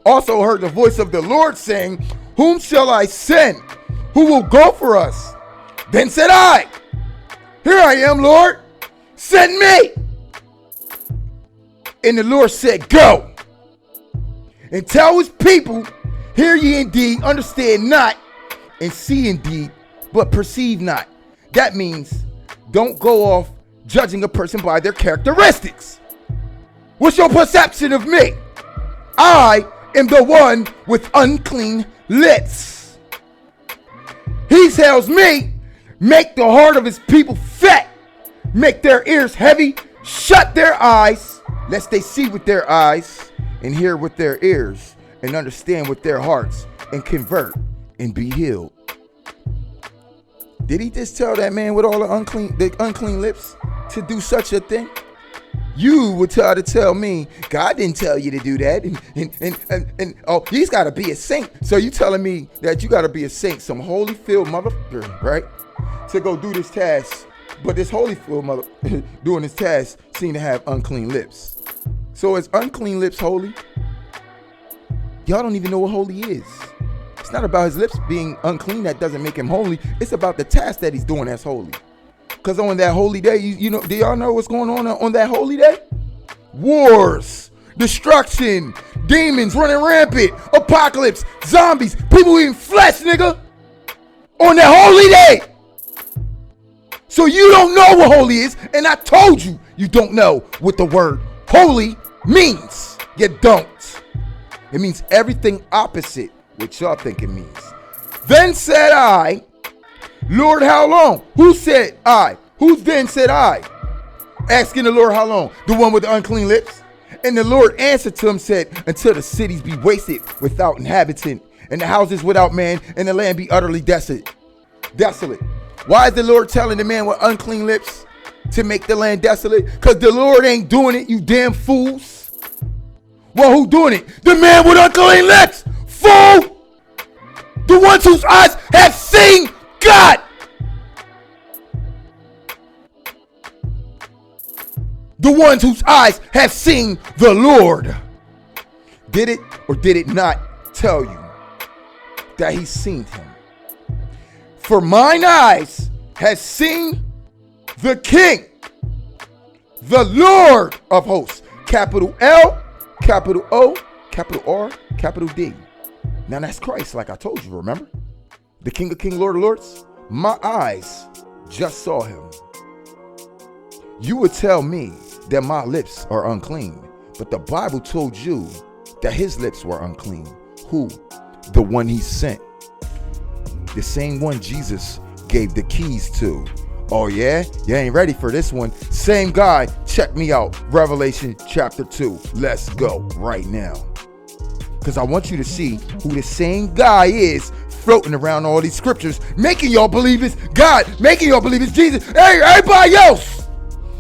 also heard the voice of the Lord saying, whom shall I send? Who will go for us? Then said I, here I am, Lord, send me. And the Lord said, go and tell his people, hear ye indeed, understand not, and see indeed, but perceive not. That means don't go off judging a person by their characteristics. What's your perception of me? I am the one with unclean lips. He tells me, make the heart of his people fat, make their ears heavy, shut their eyes, lest they see with their eyes and hear with their ears and understand with their hearts and convert and be healed. Did he just tell that man with all the unclean lips to do such a thing? You would try to tell me, God didn't tell you to do that. And oh, he's got to be a saint. So you telling me that you got to be a saint, some holy filled motherfucker, right? To go do this task. But this holy filled mother doing this task seem to have unclean lips. So is unclean lips holy? Y'all don't even know what holy is. It's not about his lips being unclean that doesn't make him holy. It's about the task that he's doing that's holy. Because on that holy day, you know, do y'all know what's going on that holy day? Wars, destruction, demons running rampant, apocalypse, zombies, people eating flesh, nigga. On that holy day. So you don't know what holy is, and I told you you don't know what the word holy means. You don't. It means everything opposite what y'all think it means. Then said I, Lord, how long? Who said I? Who then said I? Asking the Lord how long? The one with the unclean lips? And the Lord answered to him, said, until the cities be wasted without inhabitant, and the houses without man, and the land be utterly desolate. Why is the Lord telling the man with unclean lips to make the land desolate? Because the Lord ain't doing it, you damn fools. Well, who doing it? The man with unclean lips. Fool! The ones whose eyes have seen God. the ones whose eyes have seen the Lord. Did it or did it not tell you that he's seen him? For mine eyes has seen the King, the Lord of hosts. Capital L, capital O, capital R, capital D. Now that's Christ, like I told you, remember? The King of Kings, Lord of Lords. My eyes just saw him. You would tell me that my lips are unclean, but the Bible told you that his lips were unclean. Who? The one he sent. The same one Jesus gave the keys to. Oh yeah? You ain't ready for this one. Same guy. Check me out. Revelation chapter 2. Let's go right now. Because I want you to see who the same guy is floating around all these scriptures, making y'all believe it's God, making y'all believe it's Jesus. Hey, everybody else.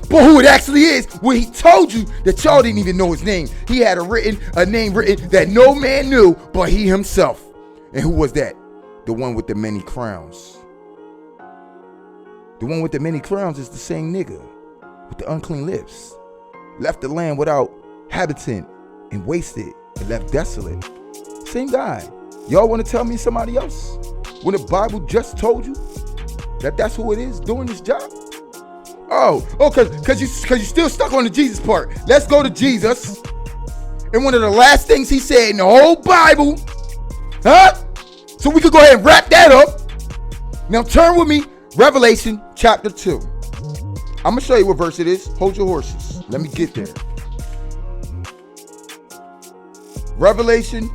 But who it actually is, when he told you that y'all didn't even know his name. He had a name written that no man knew but he himself. And who was that? The one with the many crowns. The one with the many crowns is the same nigga with the unclean lips. Left the land without habitant and wasted and left desolate. Same guy. Y'all want to tell me somebody else? When the Bible just told you that that's who it is doing this job? Oh, cause you still stuck on the Jesus part. Let's go to Jesus. And one of the last things he said in the whole Bible, huh? So we could go ahead and wrap that up. Now turn with me, Revelation chapter 2. I'm gonna show you what verse it is. Hold your horses. Let me get there. Revelation,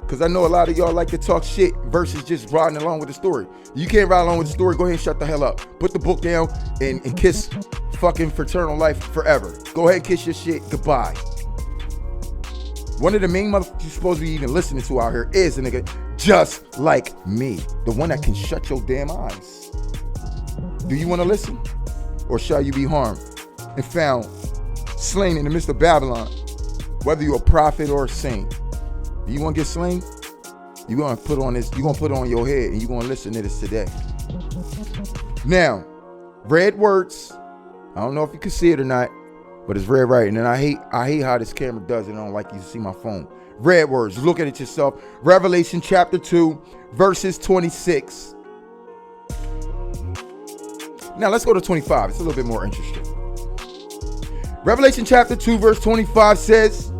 because I know a lot of y'all like to talk shit versus just riding along with the story. You can't ride along with the story. Go ahead and shut the hell up. Put the book down and kiss fucking fraternal life forever. Go ahead and kiss your shit goodbye. One of the main motherfuckers you're supposed to be even listening to out here is a nigga just like me. The one that can shut your damn eyes. Do you want to listen? Or shall you be harmed and found slain in the midst of Babylon? Whether you're a prophet or a saint. Do you want to get slain? You're going to put on this, you're going to put it on your head and you're going to listen to this today. Now, red words. I don't know if you can see it or not, but it's red right. And then I hate how this camera does it. I don't like you to see my phone. Red words. Look at it yourself. Revelation chapter 2, verses 26. Now let's go to 25. It's a little bit more interesting. Revelation chapter 2, verse 25 says,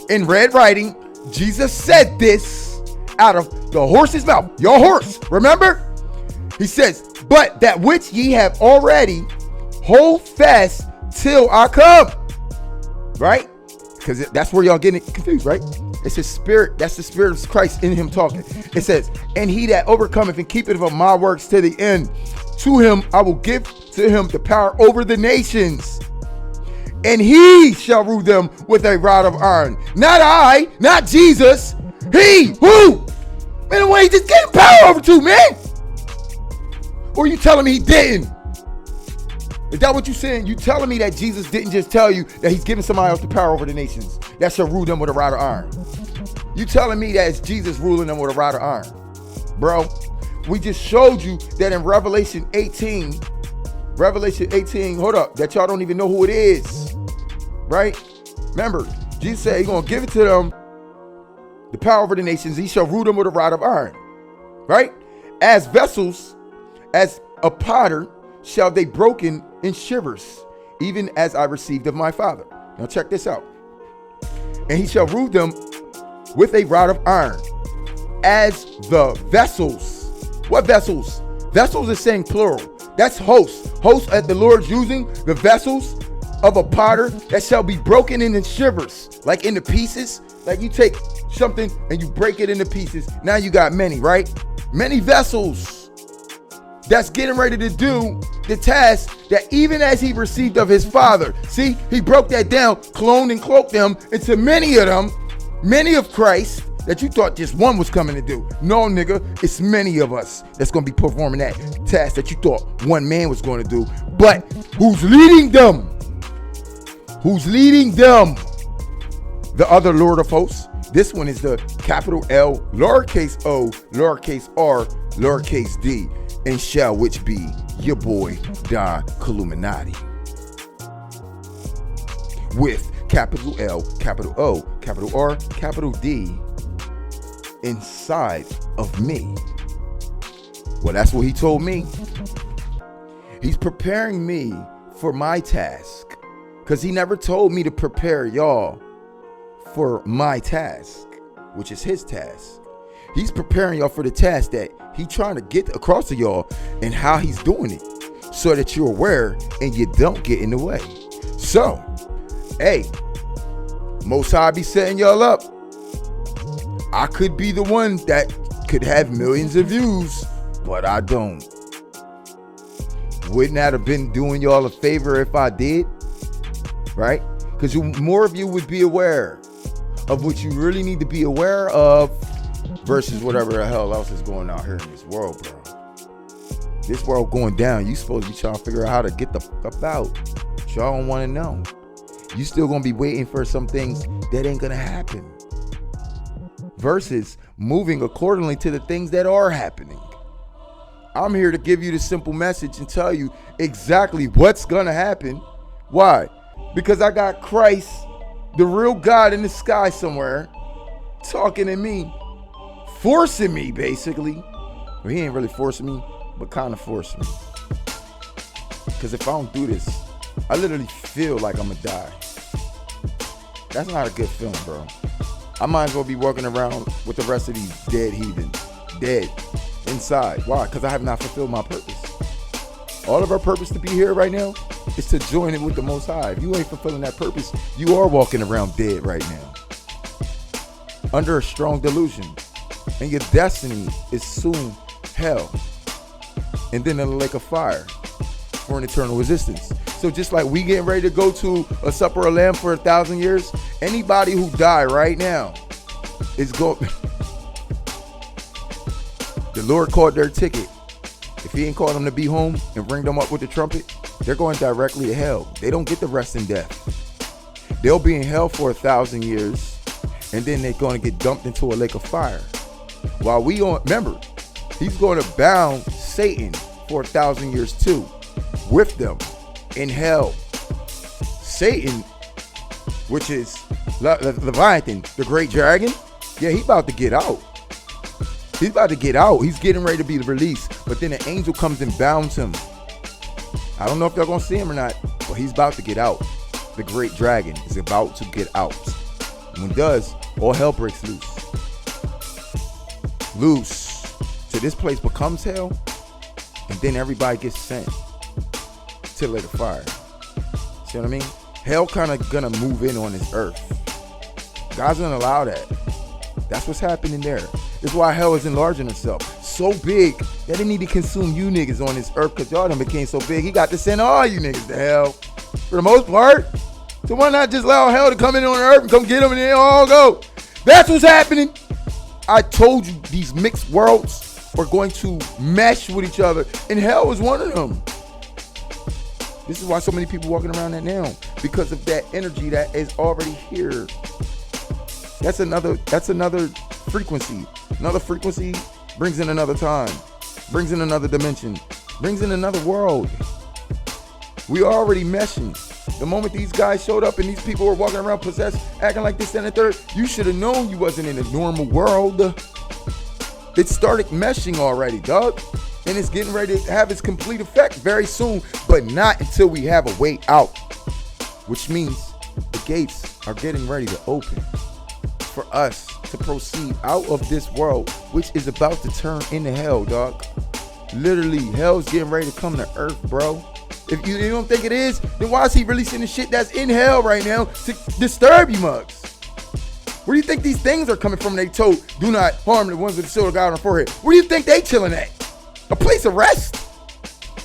in red writing, Jesus said this out of the horse's mouth. Your horse, remember? He says, but that which ye have already, hold fast till I come. Right? Because that's where y'all getting confused, right? It's his spirit. That's the spirit of Christ in him talking. It says, and he that overcometh and keepeth of my works to the end, to him I will give to him the power over the nations. And he shall rule them with a rod of iron. Not I, not Jesus. He, who? Man, what he just gave power over to, man? Or you telling me he didn't? Is that what you're saying? You telling me that Jesus didn't just tell you that he's giving somebody else the power over the nations that shall rule them with a rod of iron? You telling me that it's Jesus ruling them with a rod of iron? Bro, we just showed you that in Revelation 18, hold up, that y'all don't even know who it is. Right? Remember, Jesus said he's going to give it to them, the power over the nations. He shall rule them with a rod of iron. Right? As vessels, as a potter, shall they broken in shivers, even as I received of my Father. Now check this out. And he shall rule them with a rod of iron. As the vessels. What vessels? Vessels is saying plural. That's hosts. Hosts that the Lord's using, the vessels of a potter that shall be broken into shivers, like into pieces. Like you take something and you break it into pieces. Now you got many, right? Many vessels that's getting ready to do the task that even as he received of his Father. See, he broke that down, cloned and cloaked them into many of them, many of Christ that you thought just one was coming to do. No, nigga, it's many of us that's going to be performing that task that you thought one man was going to do. But who's leading them? Who's leading them? The other Lord of hosts. This one is the capital L, lowercase o, lowercase r, lowercase d, and shall which be your boy Don Illuminati. with capital L, capital O, capital R, capital D inside of me. Well, that's what he told me. He's preparing me for my task, because he never told me to prepare y'all for my task, which is his task. He's preparing y'all for the task that he's trying to get across to y'all, and how he's doing it so that you're aware and you don't get in the way. So, hey, Most High be setting y'all up. I could be the one that could have millions of views, but I don't. Wouldn't that have been doing y'all a favor if I did? Right? Because more of you would be aware of what you really need to be aware of versus whatever the hell else is going on here in this world, bro. This world going down. You supposed to be trying to figure out how to get the fuck up out. But y'all don't want to know. You still gonna be waiting for some things that ain't gonna happen. Versus moving accordingly to the things that are happening. I'm here to give you the simple message and tell you exactly what's gonna happen. Why? Because I got Christ, the real God in the sky somewhere, talking to me, forcing me basically. Well, he ain't really forcing me, but kind of forcing me. Because if I don't do this, I literally feel like I'm gonna die. That's not a good feeling, bro. I might as well be walking around with the rest of these dead heathens, dead inside. Why? Because I have not fulfilled my purpose. All of our purpose to be here right now is to join it with the Most High. If you ain't fulfilling that purpose, you are walking around dead right now, under a strong delusion. And your destiny is soon hell, and then in the lake of fire for an eternal existence. So just like we getting ready to go to a supper of lamb for 1,000 years, anybody who die right now is going. The Lord called their ticket. If he ain't called them to be home and bring them up with the trumpet, they're going directly to hell. They don't get the rest in death. They'll be in hell for 1,000 years, and then they're going to get dumped into a lake of fire. While we on, remember, he's going to bound Satan for 1,000 years too, with them in hell. Satan, which is Leviathan, the great dragon, yeah, he about to get out. He's about to get out. He's getting ready to be released. But then an angel comes and bounds him. I don't know if y'all gonna see him or not, but he's about to get out. The great dragon is about to get out. And when it does, all hell breaks loose. So this place becomes hell, and then everybody gets sent to the lake of fire. See what I mean? Hell kind of gonna move in on this earth. God's gonna allow that. That's what's happening there. This is why hell is enlarging itself so big that it need to consume you niggas on this earth, because y'all done became so big. He got to send all you niggas to hell for the most part. So why not just allow hell to come in on the earth and come get them and they all go? That's what's happening. I told you these mixed worlds are going to mesh with each other, and hell is one of them. This is why so many people walking around that now, because of that energy that is already here. That's another frequency. Another frequency brings in another time, brings in another dimension, brings in another world. We are already meshing. The moment these guys showed up and these people were walking around possessed, acting like this and the third, you should have known you wasn't in a normal world. It started meshing already, dog. And it's getting ready to have its complete effect very soon, but not until we have a way out. Which means the gates are getting ready to open for us to proceed out of this world, which is about to turn into hell, dog. Literally, hell's getting ready to come to earth, bro. If you don't think it is, then why is he releasing the shit that's in hell right now to disturb you mugs? Where do you think these things are coming from? They told, do not harm the ones with the silver God on the forehead. Where do you think they chilling at? A place of rest?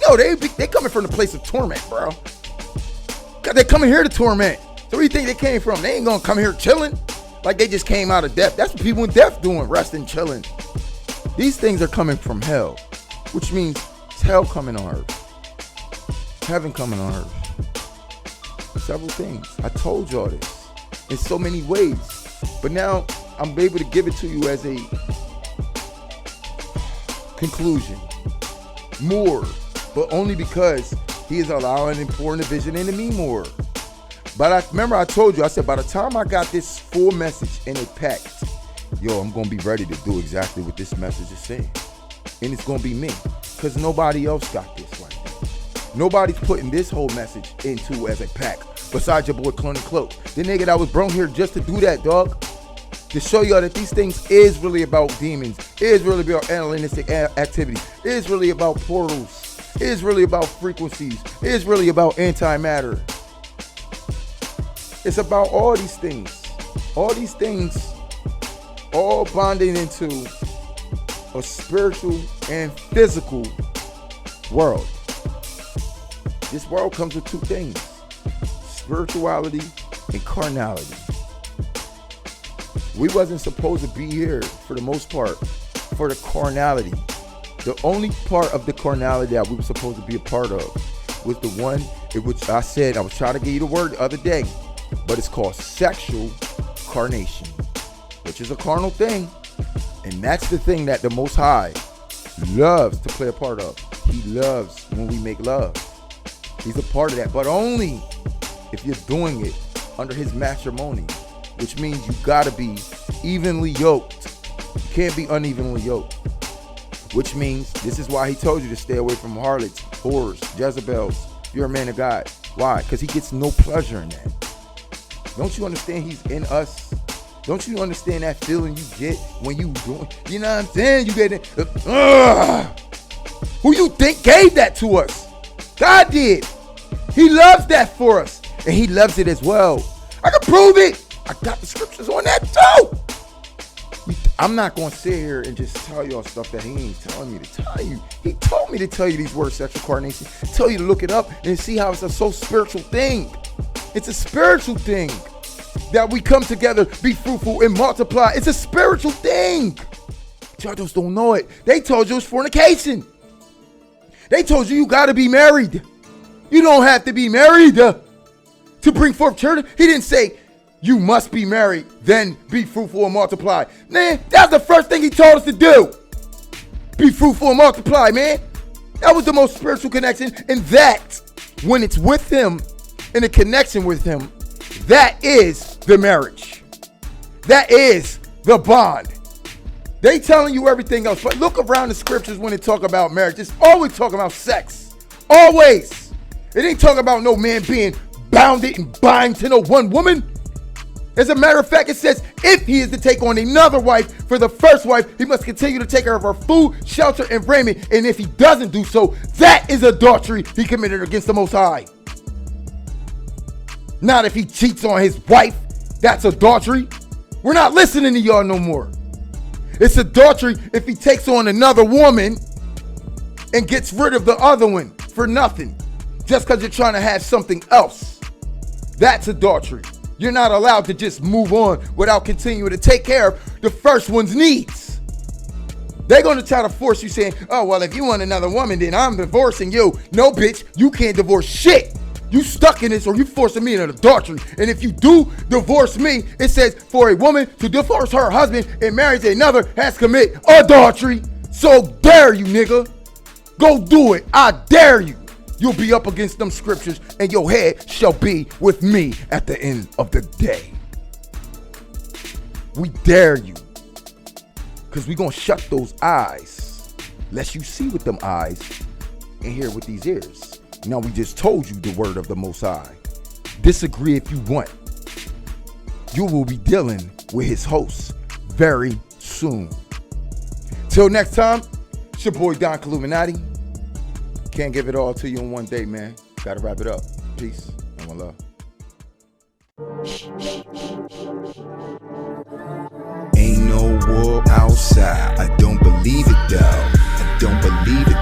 Yo, they coming from the place of torment, bro. God, they coming here to torment. So where do you think they came from? They ain't gonna come here chilling like they just came out of death. That's what people in death doing, resting, chilling. These things are coming from hell, which means it's hell coming on earth. Heaven coming on earth. Several things. I told y'all this in so many ways, but now I'm able to give it to you as a conclusion. More, but only because he is allowing and pouring the vision into me more. But I remember I told you, I said, by the time I got this full message and it packed, yo, I'm going to be ready to do exactly what this message is saying. And it's going to be me. Because nobody else got this like that. Nobody's putting this whole message into as a pack besides your boy Clone and Cloak. The nigga that was brought here just to do that, dog. To show y'all that these things is really about demons. Is really about animalistic activity. Is really about portals. Is really about frequencies. Is really about antimatter. It's about all these things. All these things all bonding into a spiritual and physical world. This world comes with two things: spirituality and carnality. We wasn't supposed to be here, for the most part, for the carnality. The only part of the carnality that we were supposed to be a part of was the one in which I said, I was trying to give you the word the other day, but it's called sexual carnation, which is a carnal thing. And that's the thing that the Most High loves to play a part of. He loves when we make love. He's a part of that, but only if you're doing it under his matrimony, which means you gotta be evenly yoked. You can't be unevenly yoked. Which means, this is why he told you to stay away from harlots, whores, Jezebels. You're a man of God. Why? Because he gets no pleasure in that. Don't you understand he's in us? Don't you understand that feeling you get when you doing, you know what I'm saying? You get it. Who you think gave that to us? God did. He loves that for us. And he loves it as well. I can prove it. I got the scriptures on that too. I'm not going to sit here and just tell y'all stuff that he ain't telling me to tell you. He told me to tell you these words, sexual carnation. Tell you to look it up and see how it's a so spiritual thing. It's a spiritual thing that we come together, be fruitful and multiply. It's a spiritual thing. Y'all just don't know it. They told you it's fornication. They told you got to be married. You don't have to be married to bring forth children. He didn't say you must be married, then be fruitful and multiply. Man, that's the first thing he told us to do. Be fruitful and multiply, man. That was the most spiritual connection. And that, when it's with him, in a connection with him, that is the marriage. That is the bond. They telling you everything else. But look around the scriptures when they talk about marriage. It's always talking about sex. Always. It ain't talking about no man being bounded and bind to no one woman. As a matter of fact, it says if he is to take on another wife for the first wife, he must continue to take care of her food, shelter, and raiment. And if he doesn't do so, that is adultery he committed against the Most High. Not if he cheats on his wife. That's adultery. We're not listening to y'all no more. It's adultery if he takes on another woman and gets rid of the other one for nothing, just because you're trying to have something else. That's adultery. You're not allowed to just move on without continuing to take care of the first one's needs. They're going to try to force you saying, oh, well, if you want another woman, then I'm divorcing you. No, bitch, you can't divorce shit. You stuck in this or you forcing me into adultery. And if you do divorce me, it says for a woman to divorce her husband and marry another has committed adultery. So dare you, nigga. Go do it. I dare you. You'll be up against them scriptures and your head shall be with me at the end of the day. We dare you. Because we going to shut those eyes. Lest you see with them eyes and hear with these ears. Now we just told you the word of the Most High. Disagree if you want. You will be dealing with his hosts very soon. Till next time, it's your boy Don Illuminati. Can't give it all to you in one day, man. Gotta wrap it up. Peace and one love. Ain't no war outside. I don't believe it though. I don't believe it.